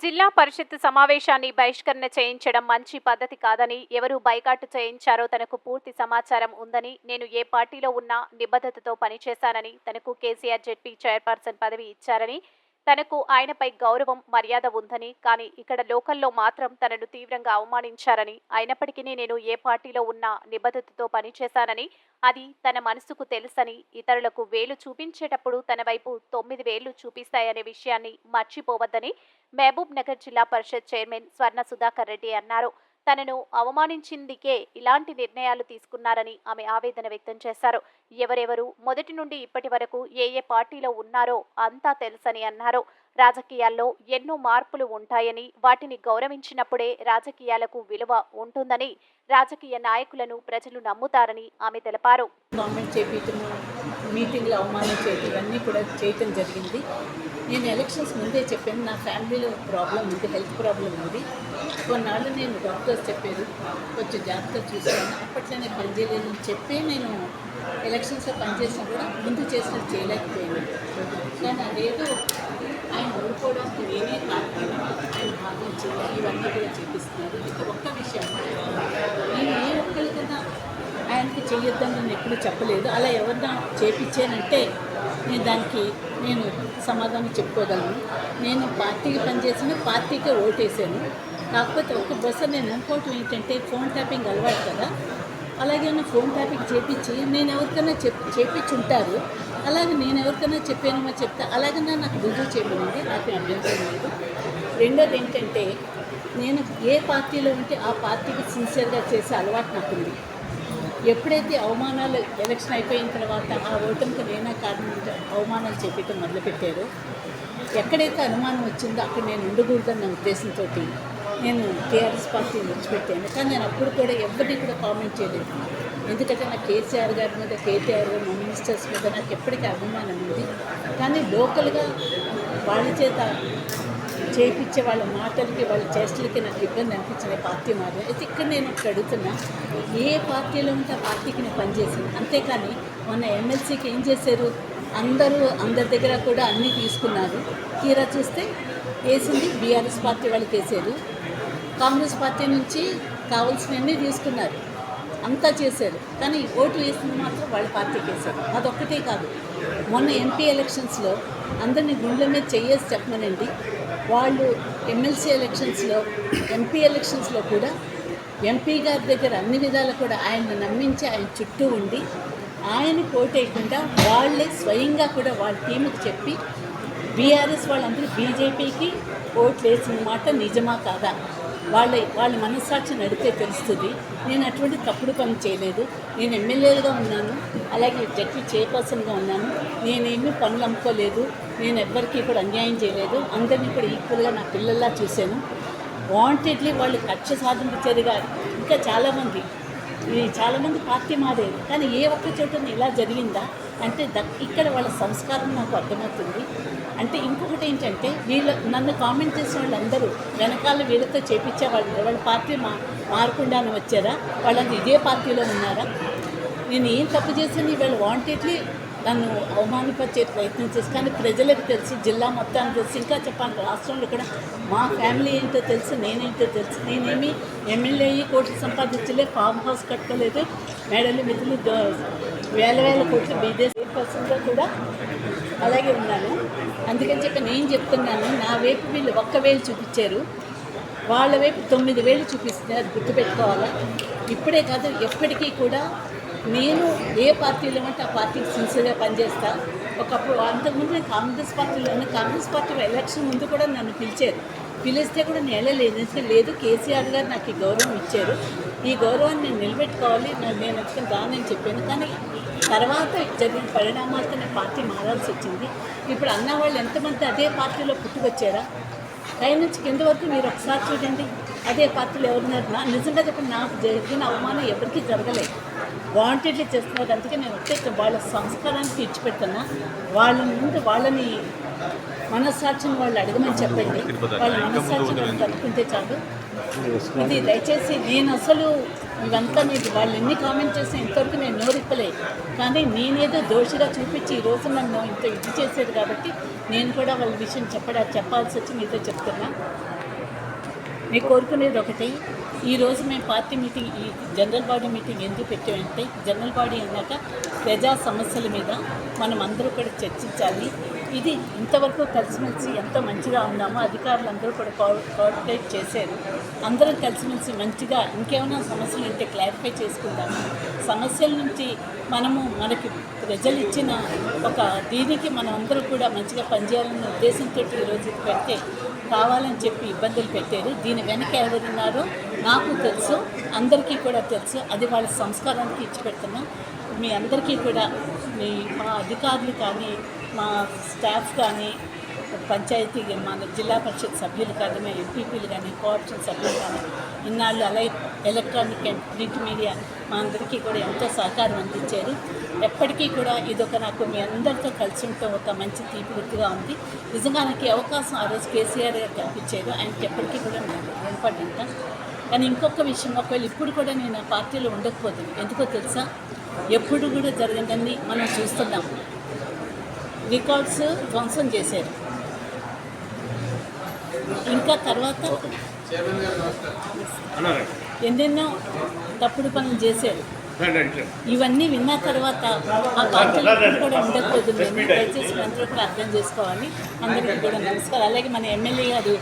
జిల్లా పరిషత్ సమావేశాన్ని బహిష్కరణ చేయించడం మంచి పద్ధతి కాదని, ఎవరు బైకాట్ చేయించారో తనకు పూర్తి సమాచారం ఉందని, నేను ఏ పార్టీలో ఉన్నా నిబద్ధతతో పనిచేశానని, తనకు కేసీఆర్ జెడ్పీ చైర్పర్సన్ పదవి ఇచ్చారని, తనకు ఆయనపై గౌరవం, మర్యాద ఉందని, కానీ ఇక్కడ లోకల్లో మాత్రం తనను తీవ్రంగా అవమానించారని, అయినప్పటికీ నేను ఏ పార్టీలో ఉన్నా నిబద్ధతతో పనిచేశానని, అది తన మనసుకు తెలుసని, ఇతరులకు వేలు చూపించేటప్పుడు తన వైపు 9 వేళ్లు చూపిస్తాయనే విషయాన్ని మర్చిపోవద్దని మహబూబ్ నగర్ జిల్లా పరిషత్ చైర్మన్ స్వర్ణ సుధాకర్ రెడ్డి అన్నారు. తనను అవమానించిందికే ఇలాంటి నిర్ణయాలు తీసుకున్నారని ఆమె ఆవేదన వ్యక్తం చేశారు. ఎవరెవరు మొదటి నుండి ఇప్పటి వరకు ఏ పార్టీలో ఉన్నారో అంతా తెలుసని అన్నారు. రాజకీయాల్లో ఎన్నో మార్పులు ఉంటాయని, వాటిని గౌరవించినప్పుడే రాజకీయాలకు విలువ ఉంటుందని, రాజకీయ నాయకులను ప్రజలు నమ్ముతారని ఆమె తెలిపారు. గవర్నమెంట్ చేపించము, మీటింగ్లు అవమానించేది ఇవన్నీ కూడా చేయటం జరిగింది. నేను ఎలక్షన్స్ ముందే చెప్పాను, నా ఫ్యామిలీలో ప్రాబ్లం ఉంది, హెల్త్ ప్రాబ్లం ఉంది. కొన్నాళ్ళు నేను డాక్టర్స్ చెప్పారు కొంచెం జాగ్రత్త చూసాను, అప్పట్లోనే పనిచేయలేదని చెప్పి నేను ఎలక్షన్స్లో పనిచేసినా కూడా ముందు చేసినట్టు చేయలేకపోయాను. కానీ అదేదో ఆయన ఓడిపోవడానికి నేనే కారణం, ఆయన భావించి ఇవన్నీ కూడా చేపిస్తున్నారు. ఇక ఒక్క విషయం, నేను ఏ ఒక్కరికన్నా ఆయనకి చేయొద్దని నేను ఎప్పుడు చెప్పలేదు. అలా ఎవరన్నా చేపించానంటే నేను సమాధానం చెప్పుకోగలను. నేను పార్టీకి పనిచేసిన, పార్టీకే ఓటేసాను. కాకపోతే ఒక్క బస్సు నేను అనుకోవటం ఏంటంటే, ఫోన్ ట్యాపింగ్ అలవాటు కదా, అలాగే ఫోన్ ట్యాపింగ్ చేపించి నేను ఎవరికైనా చేపించి ఉంటారు. అలాగే నేను ఎవరికైనా చెప్పానేమో చెప్తా, అలాగన్నా నాకు రుజువు చేయబడింది, నాకు అభ్యంతరం లేదు. రెండోది ఏంటంటే, నేను ఏ పార్టీలో ఉంటే ఆ పార్టీకి సిన్సియర్గా చేసే అలవాటు నాకుంది. ఎప్పుడైతే అవమానాలు ఎలక్షన్ అయిపోయిన తర్వాత ఆ ఓటమికి నేనే కారణం అవమానాలు చెప్పడం మొదలుపెట్టారో, ఎక్కడైతే అనుమానం వచ్చిందో అక్కడ నేను ఉండకూడదన్న ఉద్దేశంతో నేను టీఆర్ఎస్ పార్టీని విడిచిపెట్టాను. కానీ నేను అప్పుడు కూడా ఎవరిని కూడా కామెంట్ చేయలేదు. ఎందుకంటే నాకు కేసీఆర్ గారి మీద, కేటీఆర్ గారు, మా మినిస్టర్స్ మీద నాకు ఎప్పటికీ అభిమానం ఉంది. కానీ లోకల్గా వాళ్ళ చేత చేయించే వాళ్ళ మాటలకి, వాళ్ళ చేష్టలకి నాకు ఇబ్బంది అనిపించిన పార్టీ మాత్రం. అయితే ఇక్కడ నేను ఒకటి అడుగుతున్నా, ఏ పార్టీలో ఉంటే ఆ పార్టీకి నేను పనిచేసాను. అంతేకాని మొన్న ఎమ్మెల్సీకి ఏం చేశారు, అందరి దగ్గర కూడా అన్నీ తీసుకున్నారు. తీరా చూస్తే వేసింది బీఆర్ఎస్ పార్టీ వాళ్ళకి వేసారు. కాంగ్రెస్ పార్టీ నుంచి కావాల్సినవన్నీ తీసుకున్నారు, అంతా చేశారు. కానీ ఓటు వేసింది మాత్రం వాళ్ళ పార్టీకి వేశారు. అదొక్కటే కాదు, మొన్న ఎంపీ ఎలక్షన్స్లో అందరినీ గుండెల మీద చెయ్యేసి చెప్పమనండి. వాళ్ళు ఎమ్మెల్సీ ఎలక్షన్స్లో, ఎంపీ ఎలక్షన్స్లో కూడా ఎంపీ గారి దగ్గర అన్ని విధాలు కూడా ఆయన్ని నమ్మించి ఆయన చుట్టూ ఉండి ఆయన కోటేయకుండా వాళ్ళే స్వయంగా కూడా వాళ్ళ టీంకి చెప్పి బీఆర్ఎస్ వాళ్ళందరూ బీజేపీకి ఓట్లు వేసిన మాట నిజమా కాదా, వాళ్ళ మనస్సాక్షి నడితే తెలుస్తుంది. నేను అటువంటి తప్పుడు పని చేయలేదు. నేను ఎమ్మెల్యేలుగా ఉన్నాను, అలాగే జడ్పీ చైర్పర్సన్గా ఉన్నాను. నేనేమీ పనులు అమ్ముకోలేదు, నేను ఎవ్వరికీ కూడా అన్యాయం చేయలేదు. అందరినీ కూడా ఈక్వల్గా నా పిల్లల్లా చూశాను. వాంటెడ్లీ వాళ్ళు కక్ష సాధింపు చర్యగా ఇంకా చాలామంది పార్టీ మారేది. కానీ ఏ ఒక్క చోట ఇలా జరిగిందా అంటే ఇక్కడ వాళ్ళ సంస్కారం నాకు అర్థమవుతుంది. అంటే ఇంకొకటి ఏంటంటే, నన్ను కామెంట్ చేసిన వాళ్ళందరూ వెనకాల వీళ్ళతో చేపించే వాళ్ళ పార్టీ మారకుండానే వచ్చారా, వాళ్ళంతా ఇదే పార్టీలో ఉన్నారా? నేను ఏం తప్పు చేశాను వీళ్ళు వాంటెడ్లీ నన్ను అవమానపరిచే ప్రయత్నం చేసి, కానీ ప్రజలకు తెలిసి, జిల్లా మొత్తానికి తెలిసి, ఇంకా చెప్పాలి రాష్ట్రంలో కూడా మా ఫ్యామిలీ ఏంటో తెలుసు, నేనేంటో తెలుసు. నేనేమి ఎమ్మెల్యే అయ్యి కోట్లు సంపాదించలే, ఫామ్ హౌస్ కట్టుకోలేదు, మేడలు మిథులు వేల కోట్లు విదేశీ పర్సన్గా కూడా అలాగే ఉన్నాను. అందుకని చెప్పి నేను చెప్తున్నాను, నా వైపు వీళ్ళు 1 వేలు చూపించారు, వాళ్ళ వైపు 9 వేలు చూపిస్తున్నారు. గుర్తుపెట్టుకోవాలా. ఇప్పుడే కాదు, ఎప్పటికీ కూడా నేను ఏ పార్టీలో ఉంటే ఆ పార్టీకి సిన్సియర్గా పనిచేస్తా. ఒకప్పుడు అంతకుముందు నేను కాంగ్రెస్ పార్టీలో ఎలక్షన్ ముందు కూడా నన్ను పిలిస్తే కూడా నేను వెళ్ళలేదు. లేదు, కేసీఆర్ గారు నాకు ఈ గౌరవం ఇచ్చారు, ఈ గౌరవాన్ని నేను నిలబెట్టుకోవాలి, నేను వచ్చుకొని రానని చెప్పాను. కానీ తర్వాత జరిగిన పరిణామాలతో నేను పార్టీ మారాల్సి వచ్చింది. ఇప్పుడు అన్న వాళ్ళు ఎంతమంది అదే పార్టీలో పుట్టుకొచ్చారా? పై నుంచి కింద వరకు మీరు ఒకసారి చూడండి, అదే పార్టీలో ఎవరున్నారు. నిజంగా చెప్పండి, నాకు జరిగిన అవమానం ఎవరికీ జరగలేదు, వాంటెడ్లీ చేస్తున్నారు. అందుకే నేను వచ్చే వాళ్ళ సంస్కారానికి ఇచ్చిపెడుతున్నా. వాళ్ళ ముందు వాళ్ళని మనస్సాక్షిని వాళ్ళు అడగమని చెప్పండి. వాళ్ళ మనస్సాక్షిని వాళ్ళు కనుక్కుంటే చాలు. ఇది దయచేసి నేను అసలు ఇవంతా వాళ్ళు ఎన్ని కామెంట్ చేసి ఇంతవరకు నేను నోరిప్పలేదు. కానీ నేనేదో దోషిగా చూపించి ఈరోజు నన్ను ఇంత ఇది చేసేది కాబట్టి నేను కూడా వాళ్ళ విషయం చెప్పాల్సి వచ్చి మీతో చెప్తున్నా. నేను కోరుకునేది ఒకటి, ఈరోజు మేము పార్టీ మీటింగ్, ఈ జనరల్ బాడీ మీటింగ్ ఎందుకు పెట్టామంటే, జనరల్ బాడీ అన్నాక ప్రజా సమస్యల మీద మనం అందరూ కూడా చర్చించాలి. ఇది ఇంతవరకు కలిసిమెలిసి ఎంతో మంచిగా ఉన్నామో అధికారులు అందరూ కూడా కోఆర్డినేట్ చేశారు. అందరం కలిసిమెలిసి మంచిగా ఇంకేమైనా సమస్యలు ఉంటే క్లారిఫై చేసుకుందాము. సమస్యల నుంచి మనకి ప్రజలు ఇచ్చిన ఒక దీనికి మనం అందరూ కూడా మంచిగా పనిచేయాలన్న ఉద్దేశంతో ఈరోజు ఇది పెడితే కావాలని చెప్పి ఇబ్బందులు పెట్టారు. దీని వెనక ఎవరున్నారో నాకు తెలుసు, అందరికీ కూడా తెలుసు. అది వాళ్ళ సంస్కారానికి ఇచ్చి పెడుతున్నాం. మీ అందరికీ కూడా మా అధికారులు కానీ, మా స్టాఫ్ కానీ, పంచాయతీ మన జిల్లా పరిషత్ సభ్యులు కానీ, మా ఎంపీపీలు కానీ, కోఆప్షన్ సభ్యులు కానీ, ఇన్నాళ్ళు ఎలక్ట్రానిక్ అండ్ ప్రింట్ మీడియా మా అందరికీ కూడా ఎంతో సహకారం అందించారు. ఎప్పటికీ కూడా ఇదొక నాకు మీ అందరితో కలిసి ఉంటే ఒక మంచి తీపి గుర్తుగా ఉంది. నిజంగా నాకు ఈ అవకాశం ఆ రోజు కేసీఆర్ గారు కల్పించారు. ఆయనకి ఎప్పటికీ కూడా నేను రుణపడి ఉంటాను. కానీ ఇంకొక విషయం, ఒకవేళ ఇప్పుడు కూడా నేను ఆ పార్టీలో ఉండకపోతుంది. ఎందుకో తెలుసా, ఎప్పుడు కూడా జరిగిందని మనం చూస్తున్నాము. రికార్డ్స్ ధ్వంసం చేశారు. ఇంకా తర్వాత ఎన్నెన్నో తప్పుడు పనులు చేశారు. ఇవన్నీ విన్న తర్వాత ఆ పార్టీలో కూడా ఉండకపోతుంది. దయచేసి అందరూ కూడా అర్థం చేసుకోవాలి. అందరికీ కూడా నమస్కారం. అలాగే మన ఎమ్మెల్యే గారు